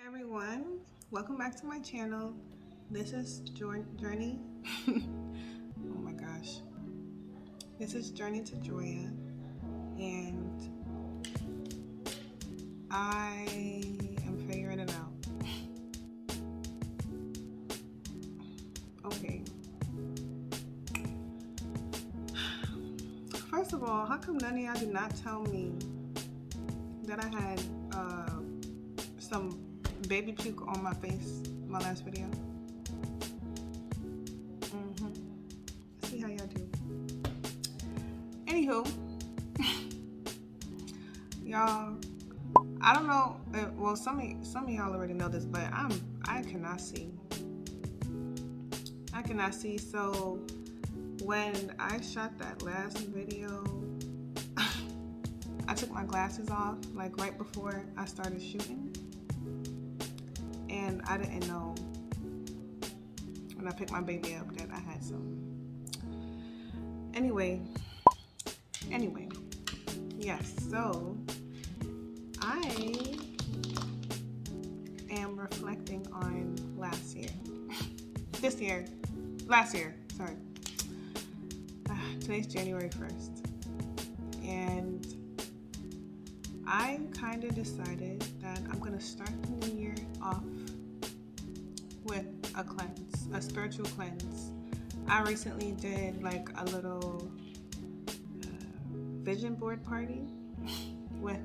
Everyone, welcome back to my channel. This is Journey. Oh my gosh. This is Journey to Joya, and I am figuring it out. Okay. First of all, how come none of y'all did not tell me that I had some baby puke on my face my last video? See how y'all do. Anywho, y'all, I don't know. Well, some of y'all already know this, but I cannot see. I cannot see. So when I shot that last video, I took my glasses off like right before I started shooting, and I didn't know when I picked my baby up that I had some. Anyway, yes. So I am reflecting on last year. Last year, sorry. Today's January 1st. And I kind of decided that I'm going to start the new year off with a cleanse, a spiritual cleanse. I recently did like a little vision board party with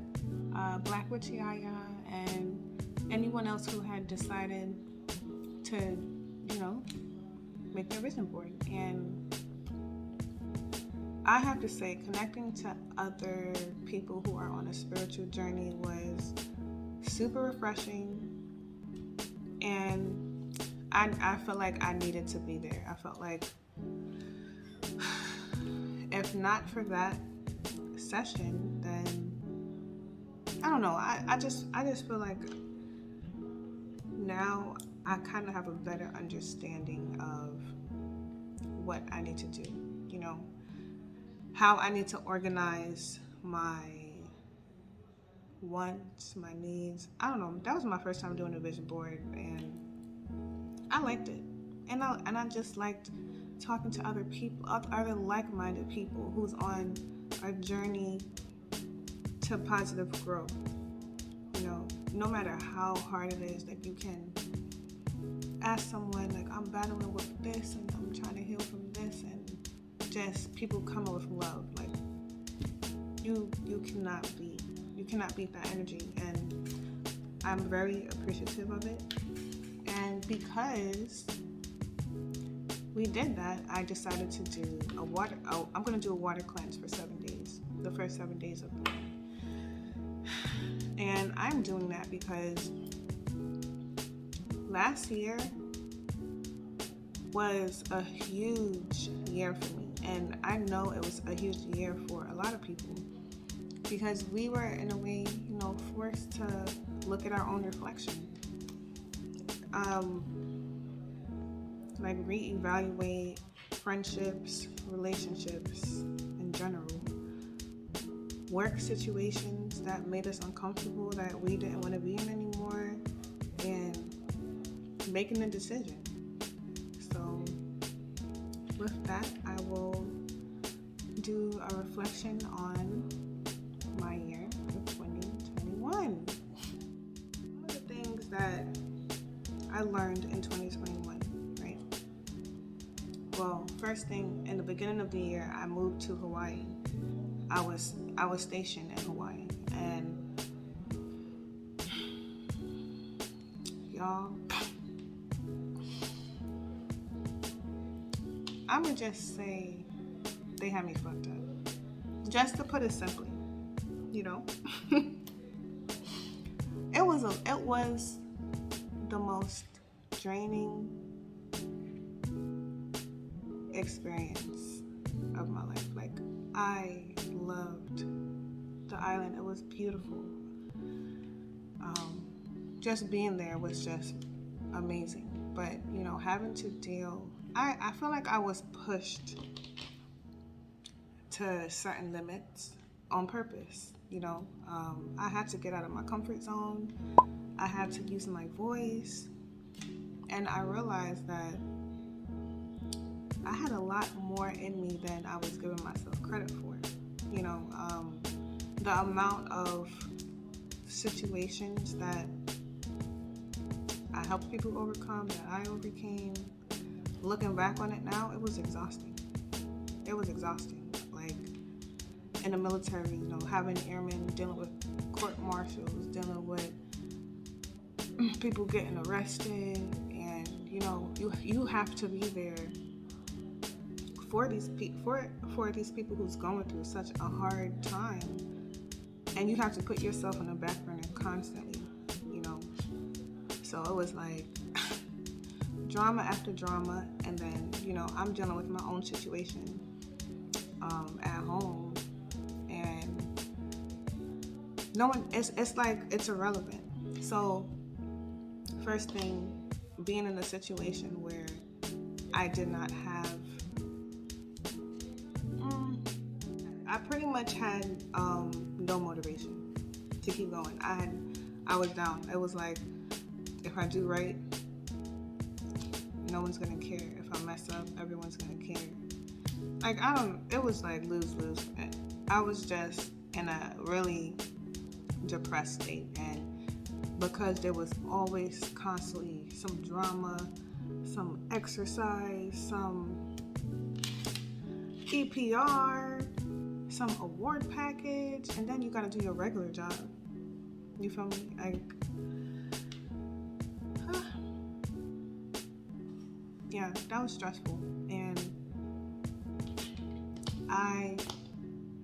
Black Witch Yaya and anyone else who had decided to, make their vision board. And I have to say, connecting to other people who are on a spiritual journey was super refreshing, and I felt like I needed to be there. I felt like if not for that session, then I don't know. I just feel like now I kind of have a better understanding of what I need to do, how I need to organize my wants, my needs. I don't know. That was my first time doing a vision board, and I liked it. And I just liked talking to other people, other like-minded people who's on a journey to positive growth. No matter how hard it is, that you can ask someone, like, I'm battling with this and I'm trying to heal from this, and just people come with love. Like, you cannot beat that energy, and I'm very appreciative of it. And because we did that, I decided to do I'm going to do a water cleanse for 7 days, the first 7 days of the month. And I'm doing that because last year was a huge year for me, and I know it was a huge year for a lot of people, because we were in a way, forced to look at our own reflection, like reevaluate friendships, relationships in general, work situations that made us uncomfortable, that we didn't want to be in anymore, and making a decision. So with that, I will do a reflection on my year of 2021. One of the things that I learned in 2021, right? Well, first thing, in the beginning of the year, I moved to Hawaii. I was stationed in Hawaii, and y'all, I'ma just say they had me fucked up. Just to put it simply, it was the most draining experience of my life. Like, I loved the island. It was beautiful. Just being there was just amazing. But, having to deal, I feel like I was pushed to certain limits on purpose. I had to get out of my comfort zone. I had to use my voice. And I realized that I had a lot more in me than I was giving myself credit for. The amount of situations that I helped people overcome, that I overcame, looking back on it now, it was exhausting. It was exhausting. Like in the military, having airmen dealing with court martials, dealing with people getting arrested, and you have to be there for these people who's going through such a hard time, and you have to put yourself on the back burner constantly. So it was like drama after drama, and then I'm dealing with my own situation at home, and no one, it's like it's irrelevant. So first thing, being in a situation where I did not have I pretty much had no motivation to keep going. I was down. It was like, if I do right, no one's gonna care. If I mess up, everyone's gonna care. Like, it was like lose-lose. I was just in a really depressed state, and because there was always constantly some drama, some exercise, some EPR, some award package, and then you gotta do your regular job. You feel me? Like, yeah, that was stressful. And I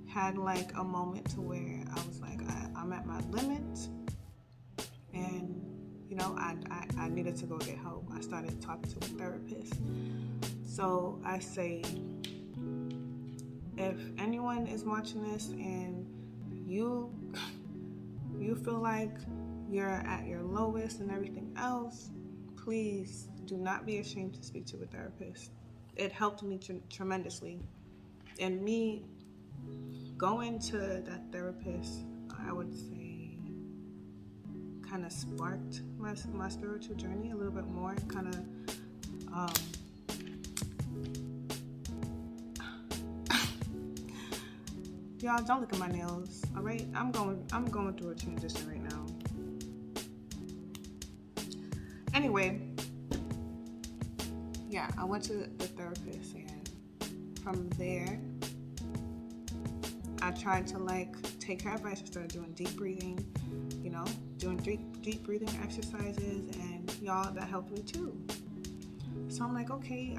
had like a moment to where I was like, I'm at my limit, and I needed to go get help. I started talking to a therapist. So I say, if anyone is watching this and you feel like you're at your lowest and everything else, please do not be ashamed to speak to a therapist. It helped me tremendously. And me going to that therapist, I would say, kind of sparked my spiritual journey a little bit more. Kind of y'all, don't look at my nails, all right? I'm going through a transition right now. Anyway, yeah, I went to the therapist, and from there, I tried to take her advice. I started doing deep breathing, doing deep breathing exercises, and y'all, that helped me too. So I'm like, okay,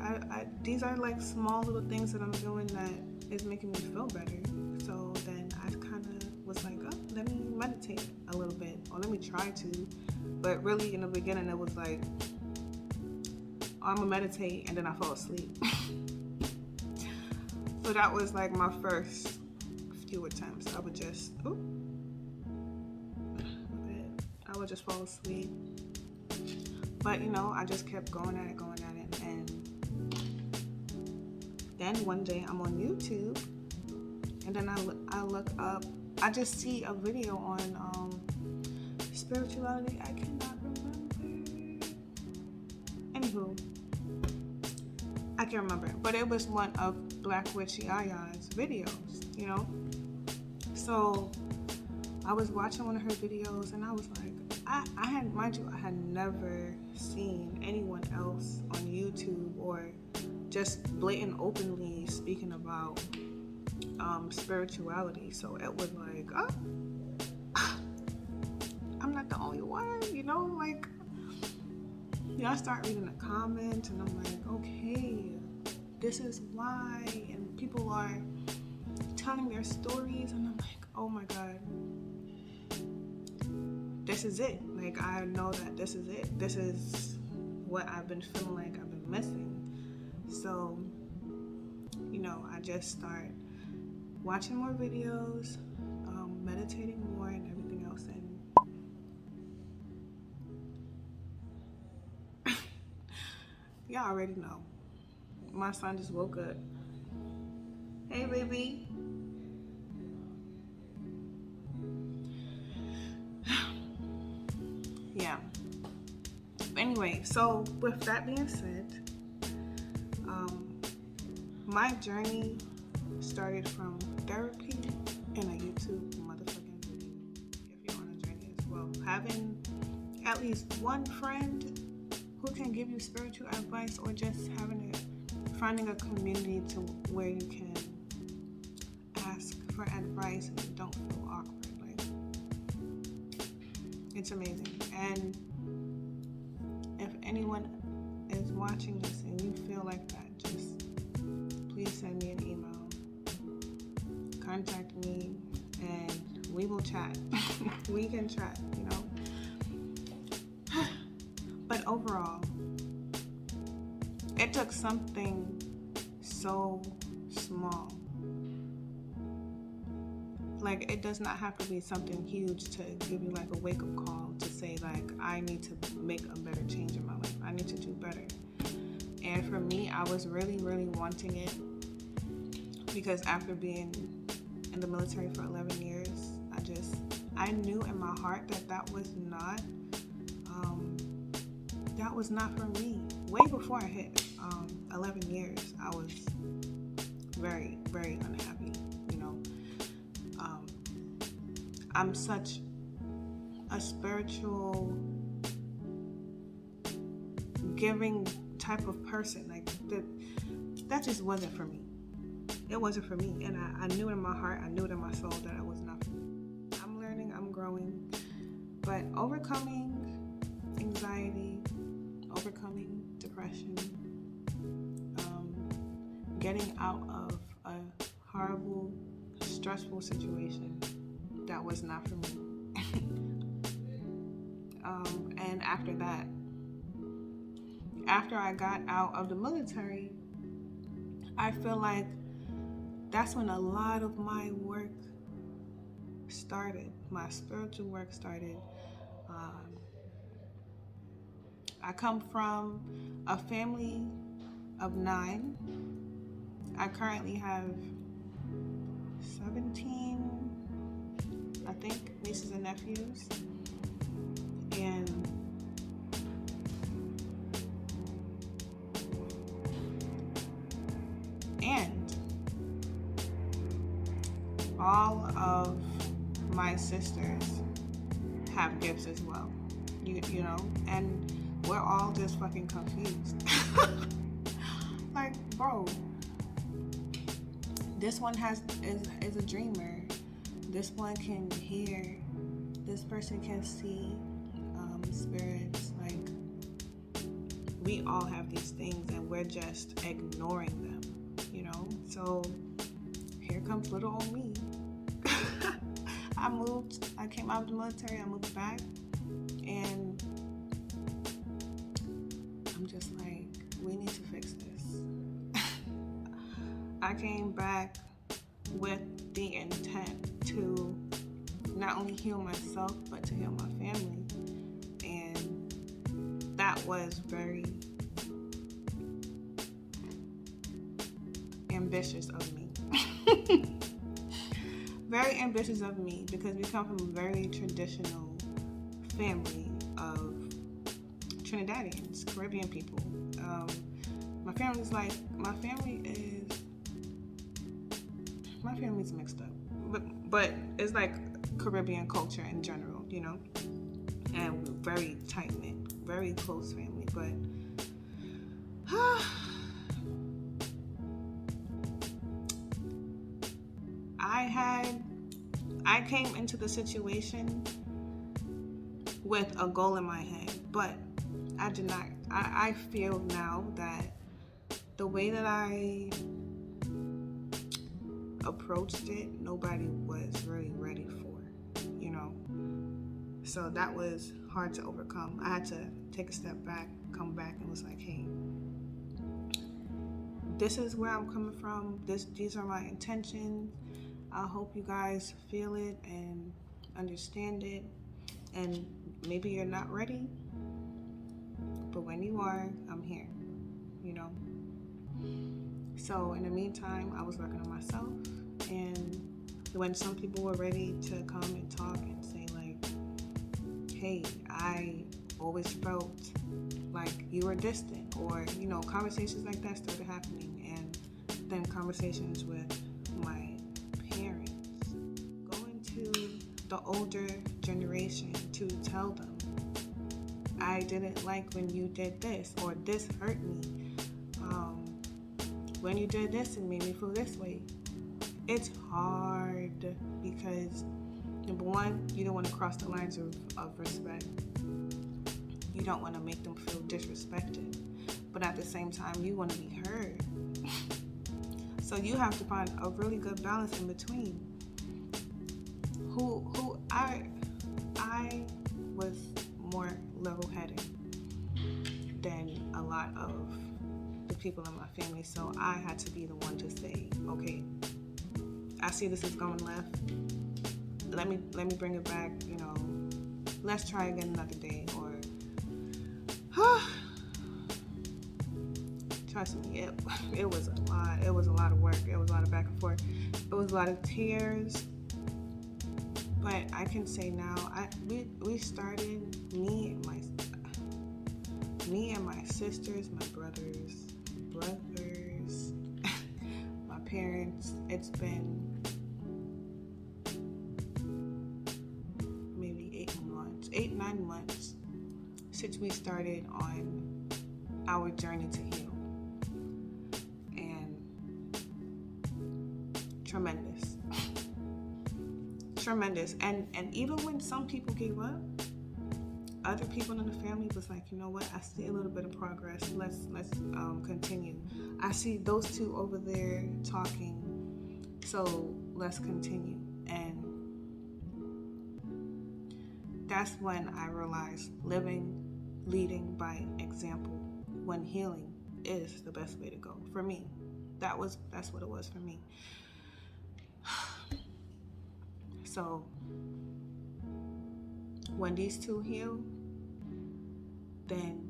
these are like small little things that I'm doing that is making me feel better. So then I kind of was like, oh, let me meditate a little bit, or let me try to. But really, in the beginning, it was like, I'm gonna meditate, and then I fall asleep. So that was like my first few attempts. I would just fall asleep. But I just kept going at it, and then one day I'm on YouTube, and then I look up, I just see a video on spirituality. I cannot remember. Anywho, I can't remember, but it was one of Black Witch Yaya's videos, So I was watching one of her videos, and I was like, I had never seen anyone else on YouTube or just blatant openly speaking about spirituality. So it was like, I'm not the only one, I start reading the comments, and I'm like, okay, this is why, and people are telling their stories, and I'm like, oh my God, this is it. Like, I know that this is it. This is what I've been feeling like I've been missing. So, I just start watching more videos, meditating more, and everything else. And y'all already know. My son just woke up. Hey, baby. Anyway, so with that being said, my journey started from therapy and a YouTube motherfucking video. If you're on a journey as well, having at least one friend who can give you spiritual advice, or just finding a community to where you can ask for advice and you don't feel awkward. Like, it's amazing. And if anyone is watching this and you feel like that, just please send me an email, contact me, and we will chat. We can chat, you know. But overall, it took something so small. Like, it does not have to be something huge to give you like a wake-up call to say like, I need to make a better change in my life. I need to do better. And for me, I was really, really wanting it, because after being in the military for 11 years, I knew in my heart that was not for me. Way before I hit 11 years, I was very, very unhappy, you know. I'm such a spiritual, giving type of person. Like, that just wasn't for me. It wasn't for me, and I knew it in my heart, I knew it in my soul that it was not for me. I'm learning, I'm growing, but overcoming anxiety, overcoming depression, getting out of a horrible, stressful situation, that was not for me. And after that, after I got out of the military, I feel like that's when a lot of my work started. My spiritual work started. I come from a family of 9. I currently have 17, I think, nieces and nephews. And all of my sisters have gifts as well, you know, and we're all just fucking confused. Like, bro, this one is a dreamer, this one can hear, this person can see spirits. Like, we all have these things and we're just ignoring them, you know. So here comes little old me. I came out of the military, I moved back, and I'm just like, we need to fix this. I came back with the intent to not only heal myself, but to heal my family. And that was very ambitious of me. Very ambitious of me, because we come from a very traditional family of Trinidadians, Caribbean people. My family's mixed up, but it's like Caribbean culture in general, you know, and we're very tight knit, very close family. But I came into the situation with a goal in my head, but I did not. I feel now that the way that I approached it, nobody was really ready for, you know. So that was hard to overcome. I had to take a step back, come back, and was like, hey, this is where I'm coming from. These are my intentions. I hope you guys feel it and understand it. And maybe you're not ready, but when you are, I'm here, you know. So in the meantime, I was working on myself, and when some people were ready to come and talk and say like, hey, I always felt like you were distant, or conversations like that started happening. And then conversations with my parents, going to the older generation to tell them, I didn't like when you did this, or this hurt me. When you did this, it made me feel this way. It's hard because, number one, you don't want to cross the lines of respect. You don't want to make them feel disrespected. But at the same time, you want to be heard. So you have to find a really good balance in between. I was more level-headed than a lot of the people in my family, so I had to be the one to say, okay, I see this is going left. Let me bring it back. Let's try again another day. Or trust me, it was a lot. It was a lot of work. It was a lot of back and forth. It was a lot of tears. But I can say now, we started, me and my sisters, my brothers, my parents. It's been maybe 9 months since we started on our journey to heal. And tremendous. And even when some people gave up, other people in the family was like, you know what, I see a little bit of progress. Let's continue. I see those two over there talking, so let's continue. And that's when I realized leading by example when healing is the best way to go for me. That's what it was for me. So when these two heal, then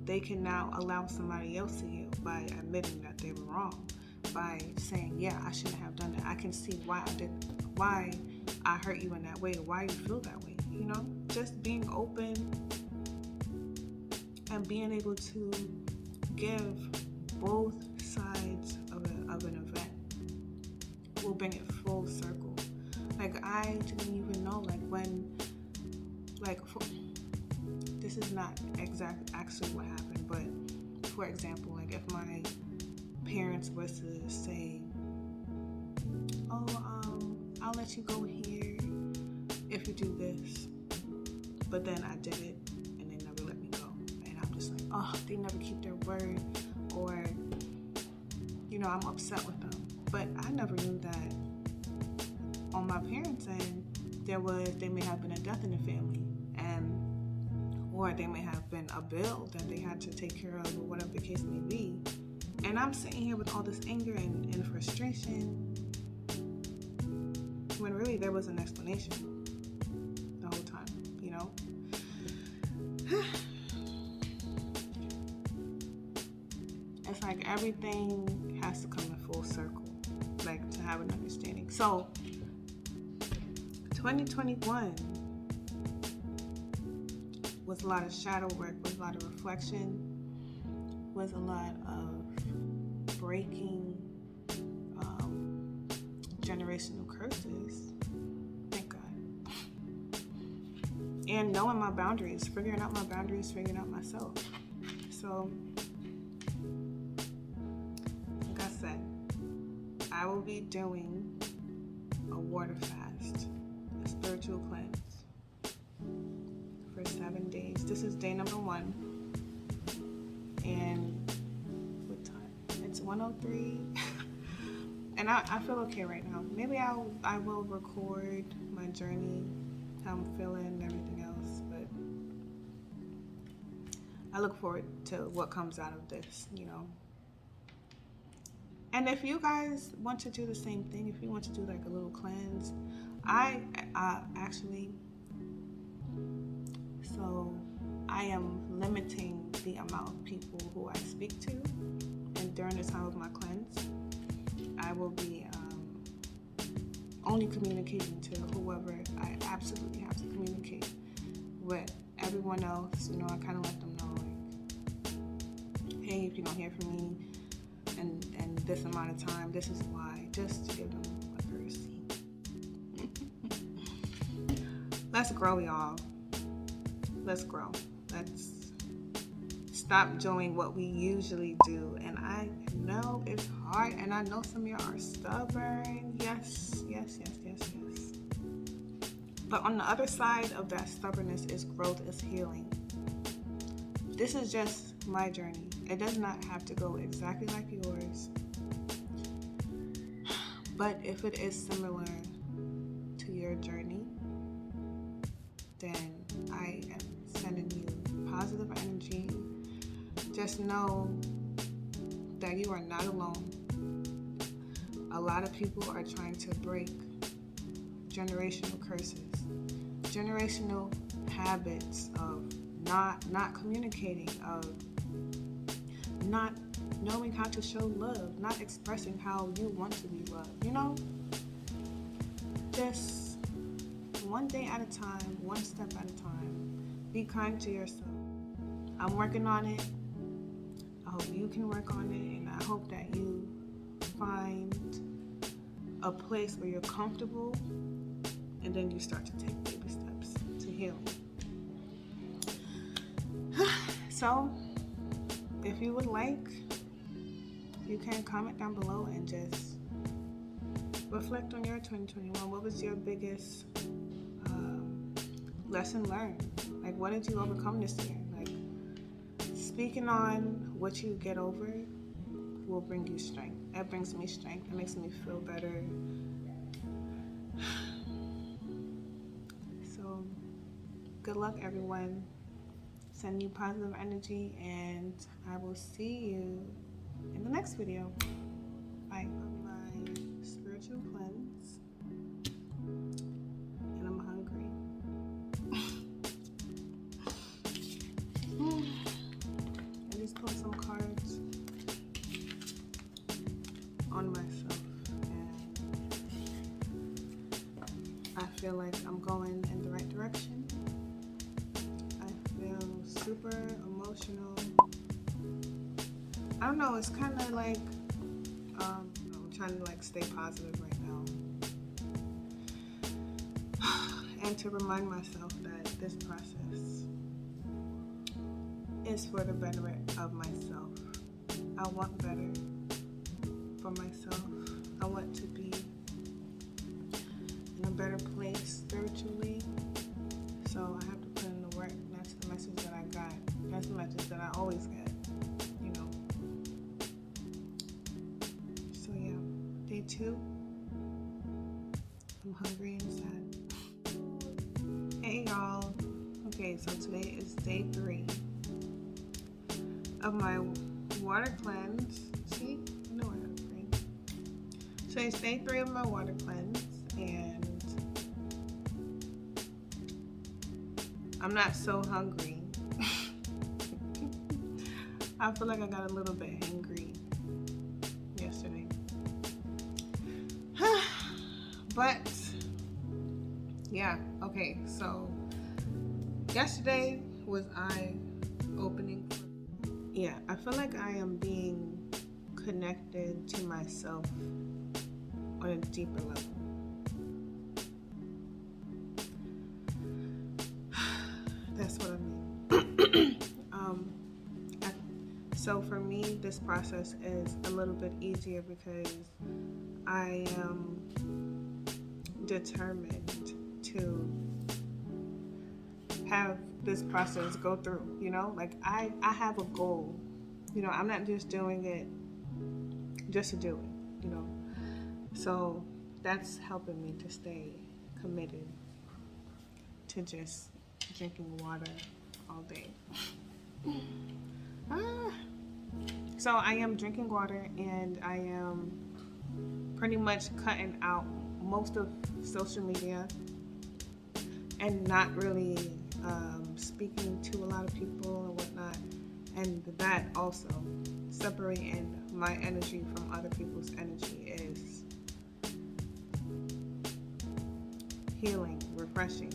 they can now allow somebody else to heal by admitting that they were wrong, by saying, yeah, I shouldn't have done that. I can see why I hurt you in that way, why you feel that way. Just being open and being able to give both sides of an event will bring it full circle. Like, I didn't even know, this is not actually what happened, but for example, like if my parents was to say, oh, I'll let you go here if you do this, but then I did it and they never let me go, and I'm just like, oh, they never keep their word, or I'm upset with them. But I never knew that on my parents' end there may have been a death in the family, or there may have been a bill that they had to take care of, or whatever the case may be. And I'm sitting here with all this anger and frustration, when really there was an explanation the whole time, It's like everything has to come in full circle, like to have an understanding. So 2021 was a lot of shadow work, was a lot of reflection, was a lot of breaking generational curses. Thank God. And knowing my boundaries, figuring out my boundaries, figuring out myself. So, like I said, I will be doing a water fast, a spiritual cleanse for 7 days. This is day number 1. And what time? It's 1:03. And I feel okay right now. Maybe I will record my journey, how I'm feeling, and everything else. But I look forward to what comes out of this, And if you guys want to do the same thing, if you want to do like a little cleanse, I am limiting the amount of people who I speak to, and during the time of my cleanse, I will be only communicating to whoever I absolutely have to communicate with. everyone else, you know, I kind of let them know, like, hey, if you don't hear from me and this amount of time, this is why, just to give them a courtesy. Let's grow, y'all. Let's grow. Let's stop doing what we usually do. And I know it's hard, and I know some of y'all are stubborn. Yes. But on the other side of that stubbornness is growth, is healing. This is just my journey. It does not have to go exactly like yours. But if it is similar to your journey, then I am sending you positive energy. Just know that you are not alone. A lot of people are trying to break generational curses, generational habits of not communicating, of not knowing how to show love, not expressing how you want to be loved, you know? Just one day at a time, one step at a time. Be kind to yourself. I'm working on it. I hope you can work on it, and I hope that you find a place where you're comfortable, and then you start to take baby steps to healing. So, if you would like, you can comment down below and just reflect on your 2021. What was your biggest lesson learned? Like, what did you overcome this year? Like, speaking on what you get over will bring you strength. That brings me strength. It makes me feel better. So, good luck, everyone. Send you positive energy, and I will see you in the next video. Bye. My spiritual cleanse, and I'm hungry. I just put some cards on myself, and I feel like I'm going in the right direction. I feel super emotional. I don't know, it's kind of like I'm trying to like stay positive right now, and to remind myself that this process is for the betterment of myself. I want better for myself. I want to be in a better place spiritually, so I have to put in the work. That's the message that I got. That's the message that I always get, you know. So yeah, day 2. I'm hungry and sad. Hey y'all. Okay, so today is day 3 of my water cleanse. See? I know I have to drink. So it's day 3 of my water cleanse, and I'm not so hungry. I feel like I got a little bit hangry yesterday. But yeah, okay, so yesterday was eye-opening. Yeah, I feel like I am being connected to myself on a deeper level. That's what I mean. So for me, this process is a little bit easier because I am determined to have this process go through, you know? Like, I have a goal. You know, I'm not just doing it just to do it, you know? So that's helping me to stay committed to just drinking water all day. So I am drinking water, and I am pretty much cutting out most of social media and not really speaking to a lot of people and whatnot. And that also, separating my energy from other people's energy, is healing, refreshing.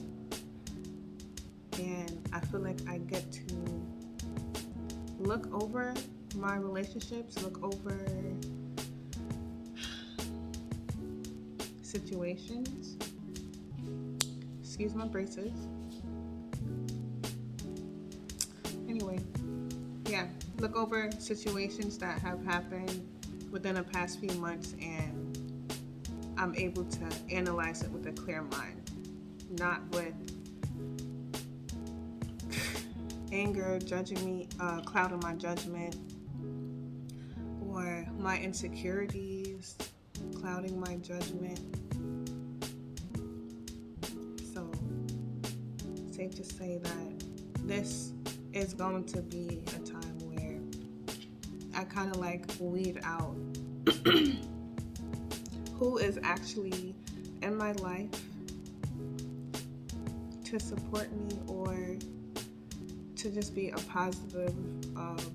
And and I feel like I get to look over my relationships, look over situations. Excuse my braces. Anyway, yeah, look over situations that have happened within the past few months, and I'm able to analyze it with a clear mind, not with anger, judging me, clouding my judgment, or my insecurities clouding my judgment. So, safe to say that this is going to be a time where I kind of like weed out who is actually in my life to support me or to just be a positive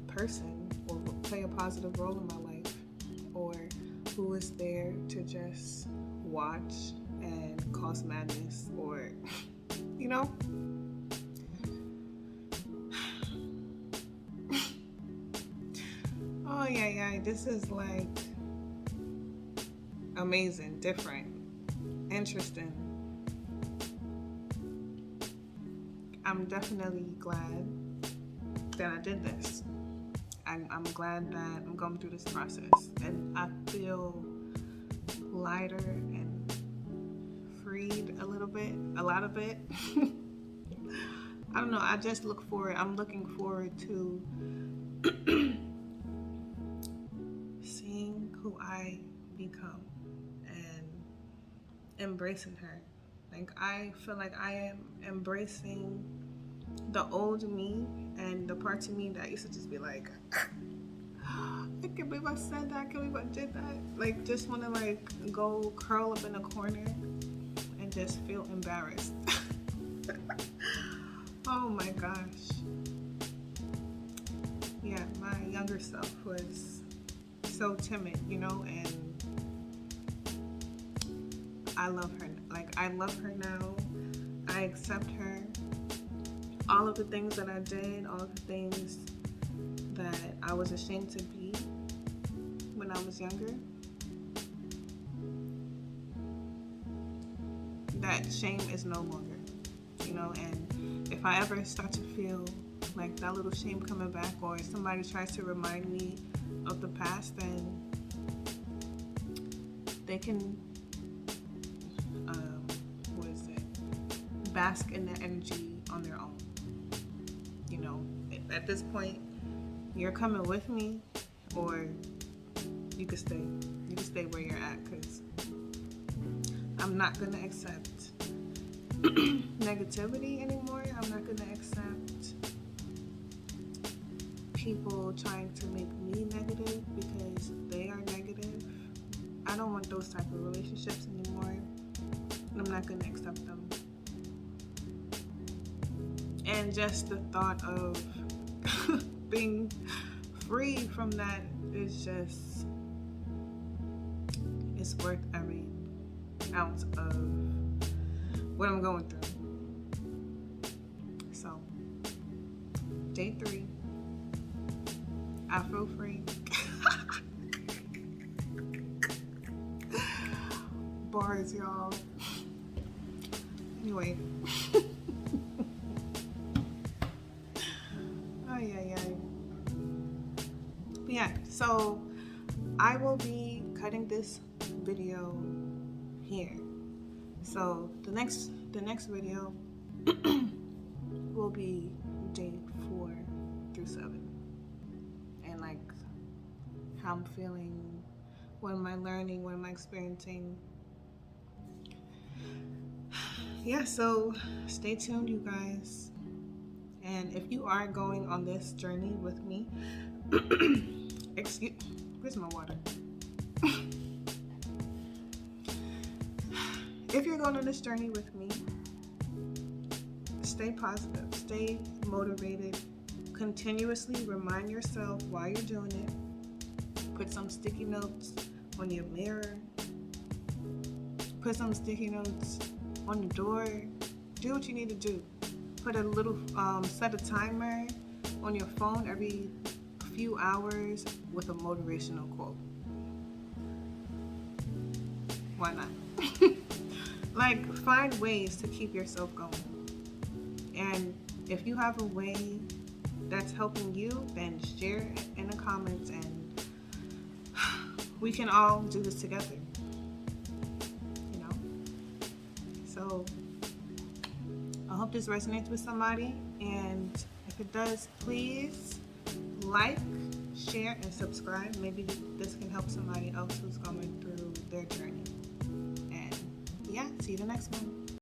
person or play a positive role in my life, or who is there to just watch and cause madness, or you know. Oh yeah, this is like amazing, different, interesting. I'm definitely glad that I did this. I'm glad that I'm going through this process, and I feel lighter and freed a lot of it. I don't know, I just I'm looking forward to seeing who I become and embracing her. Like, I feel like I am embracing the old me and the parts of me that used to just be like, I can't believe I said that, I can't believe I did that. Like, just want to like go curl up in a corner and just feel embarrassed. Oh my gosh. Yeah, my younger self was so timid, you know, and I love her. Like, I love her now. I accept her. All of the things that I did, all of the things that I was ashamed to be when I was younger, that shame is no longer, you know. And if I ever start to feel like that little shame coming back, or somebody tries to remind me of the past, then they can bask in the energy on their own. You know, at this point, you're coming with me, or you could stay. You can stay where you're at, because I'm not gonna accept negativity anymore. I'm not gonna accept people trying to make me negative because they are negative. I don't want those type of relationships anymore. I'm not gonna accept them. And just the thought of being free from that is just, it's worth every ounce of what I'm going through. So, day 3, I feel free. Bars, y'all. Anyway. Yeah, so I will be cutting this video here. So the next video will be day 4 through 7, and like how I'm feeling, what am I learning, what am I experiencing. Yeah, so stay tuned, you guys. And if you are going on this journey with me, where's my water? If you're going on this journey with me, stay positive, stay motivated, continuously remind yourself while you're doing it. Put some sticky notes on your mirror, put some sticky notes on the door. Do what you need to do. put a little set a timer on your phone every few hours with a motivational quote. Why not? Like, find ways to keep yourself going. And if you have a way that's helping you, then share it in the comments and we can all do this together. You know? So I hope this resonates with somebody, and if it does, please like, share, and subscribe. Maybe this can help somebody else who's going through their journey. And yeah, see you the next one.